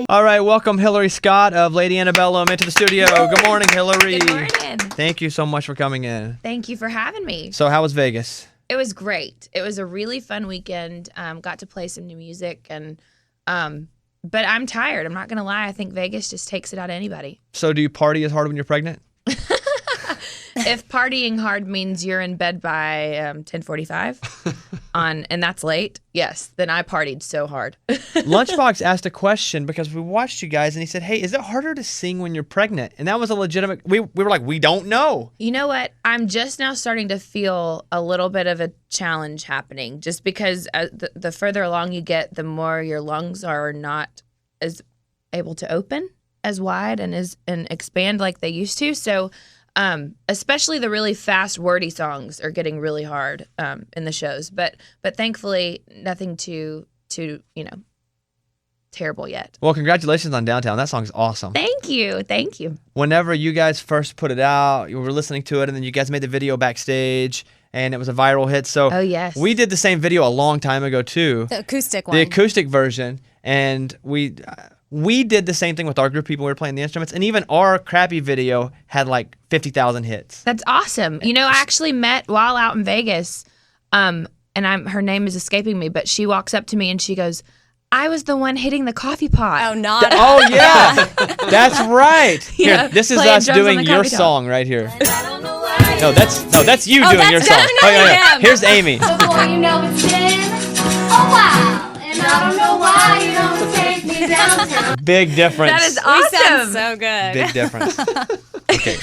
All right, welcome Hillary Scott of Lady Antebellum into the studio. Good morning, Hillary. Good morning. Thank you so much for coming in. Thank you for having me. So how was Vegas? It was great. It was a really fun weekend. Got to play some new music, and but I'm tired. I'm not gonna lie. I think Vegas just takes it out of anybody. So do you party as hard when you're pregnant? If partying hard means you're in bed by 10:45 and that's late, yes, then I partied so hard. Lunchbox asked a question because we watched you guys, and he said, "Hey, is it harder to sing when you're pregnant?" And that was a legitimate. We were like, we don't know. You know what? I'm just now starting to feel a little bit of a challenge happening, just because the further along you get, the more your lungs are not as able to open as wide and expand like they used to. So. Especially the really fast, wordy songs are getting really hard in the shows, but thankfully nothing too terrible yet. Well, congratulations on Downtown. That song's awesome. Thank you. Whenever you guys first put it out, you were listening to it, and then you guys made the video backstage, and it was a viral hit. So oh yes, we did the same video a long time ago too. The acoustic one. The acoustic version, and we did the same thing with our group of people. We were playing the instruments, and even our crappy video had like 50,000 hits. That's awesome. You know, I actually met while out in Vegas, and her name is escaping me, but she walks up to me and she goes, "I was the one hitting the coffee pot." Oh, not. Oh yeah, that's right. Here, Yeah, this is playing us drums on doing the your coffee top. song right here. No, that's you doing that's your song. definitely him. Here's Amy. Before you know it's been a while, and I don't know why you don't take me downtown. Big difference. That is We sound awesome. so good. Big difference. Okay.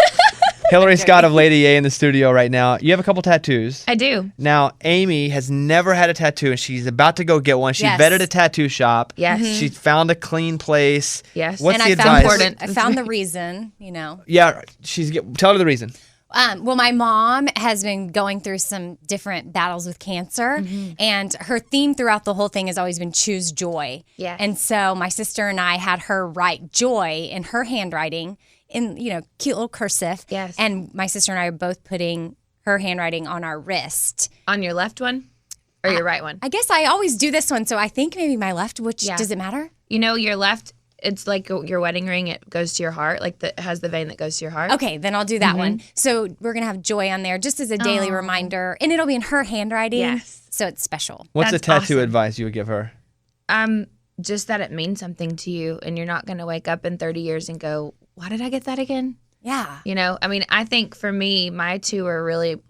Hillary Scott of Lady A in the studio right now. You have a couple tattoos. I do. Now, Amy has never had a tattoo, and she's about to go get one. She Yes. vetted a tattoo shop. Yes. She found a clean place. Yes. What's and the I found advice? important. I found the reason, you know. Yeah, tell her the reason. Well, my mom has been going through some different battles with cancer, and her theme throughout the whole thing has always been choose joy. Yes. And so my sister and I had her write joy in her handwriting in, cute little cursive. Yes. And my sister and I are both putting her handwriting on our wrist. On your left one or your right one? I guess I always do this one, so I think maybe my left, which Yeah. does it matter? You know, your left, it's like your wedding ring. It goes to your heart, it has the vein that goes to your heart. Okay, then I'll do that one. So we're going to have joy on there just as a daily reminder, and it'll be in her handwriting. Yes. So it's special. What's the That's tattoo awesome. advice you would give her? Just that it means something to you, and you're not going to wake up in 30 years and go, "Why did I get that again?" Yeah. You know, I mean, I think for me, my two are really,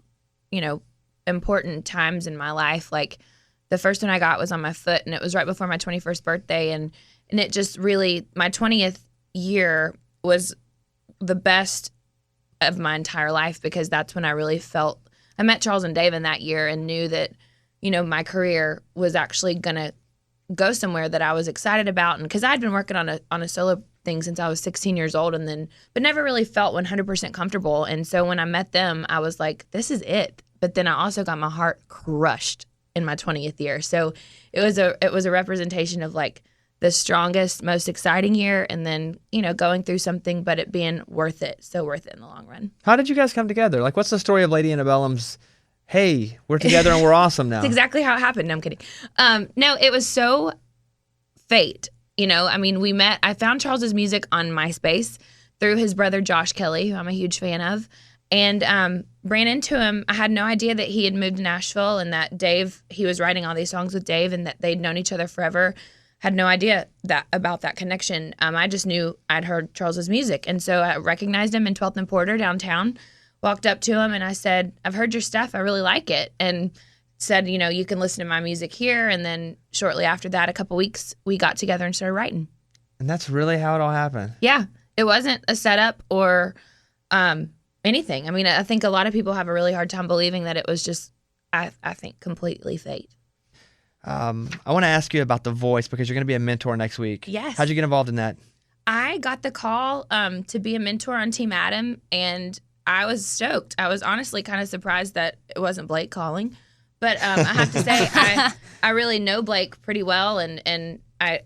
important times in my life. Like the first one I got was on my foot, and it was right before my 21st birthday, and it just really, my 20th year was the best of my entire life, because that's when I really felt, I met Charles and Dave in that year and knew that, my career was actually going to go somewhere that I was excited about. And because I'd been working on a solo thing since I was 16 years old, but never really felt 100% comfortable. And so when I met them, I was like, this is it. But then I also got my heart crushed in my 20th year. So it was a representation of like the strongest, most exciting year, and then, going through something, but it being worth it. So worth it in the long run. How did you guys come together? Like, what's the story of Lady Antebellum's, hey, we're together and we're awesome now? That's exactly how it happened. No, I'm kidding. No, it was so fate. I mean, I found Charles's music on MySpace through his brother, Josh Kelly, who I'm a huge fan of, and ran into him. I had no idea that he had moved to Nashville, and that he was writing all these songs with Dave, and that they'd known each other forever. Had no idea about that connection. I just knew I'd heard Charles's music, and so I recognized him in 12th and Porter downtown, walked up to him, and I said, "I've heard your stuff. I really like it." And said, you can listen to my music here. And then shortly after that, a couple weeks, we got together and started writing. And that's really how it all happened. Yeah. It wasn't a setup or anything. I mean, I think a lot of people have a really hard time believing that it was just, I think, completely fate. I want to ask you about The Voice, because you're going to be a mentor next week. Yes. How'd you get involved in that? I got the call to be a mentor on Team Adam, and I was stoked. I was honestly kind of surprised that it wasn't Blake calling. But I have to say, I really know Blake pretty well, and I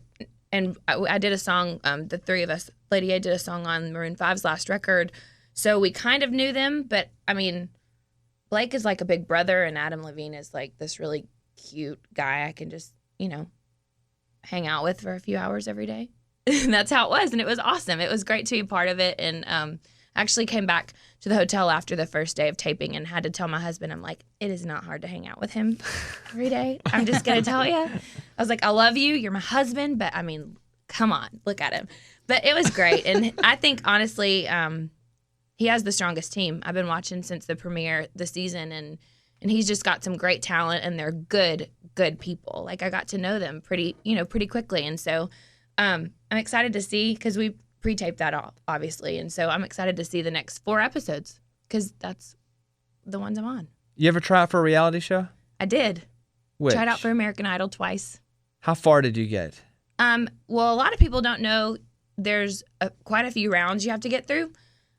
did a song. The three of us, Lady A, did a song on Maroon 5's last record, so we kind of knew them. But I mean, Blake is like a big brother, and Adam Levine is like this really cute guy I can just hang out with for a few hours every day. that's how it was, and it was awesome. It was great to be part of it, and actually came back to the hotel after the first day of taping and had to tell my husband, I'm like, it is not hard to hang out with him every day. I'm just going to tell you. I was like, I love you. You're my husband, but I mean, come on, look at him. But it was great, and I think, honestly, he has the strongest team. I've been watching since the premiere this season, and he's just got some great talent, and they're good people. Like, I got to know them pretty quickly, and so I'm excited to see, because we pre-taped that off, obviously, and so I'm excited to see the next 4 episodes, because that's the ones I'm on. You ever try out for a reality show? I did. Which? Tried out for American Idol twice. How far did you get? Well, a lot of people don't know there's quite a few rounds you have to get through.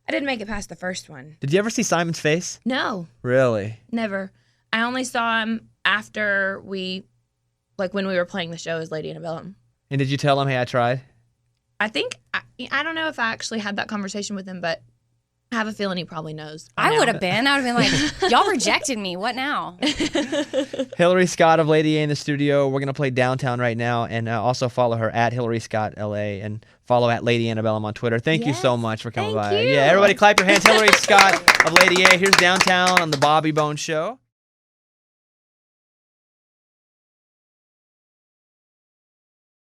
I didn't make it past the first one. Did you ever see Simon's face? No. Really? Never. I only saw him after when we were playing the show as Lady Annabelle. And did you tell him, hey, I tried? I think, I don't know if I actually had that conversation with him, but I have a feeling he probably knows. I would have been. I would have been like, y'all rejected me. What now? Hillary Scott of Lady A in the studio. We're going to play Downtown right now, and also follow her at Hillary Scott LA, and follow at Lady Annabelle on Twitter. Thank you so much for coming by. Thank you. Yeah, everybody clap your hands. Hillary Scott of Lady A. Here's Downtown on the Bobby Bones Show.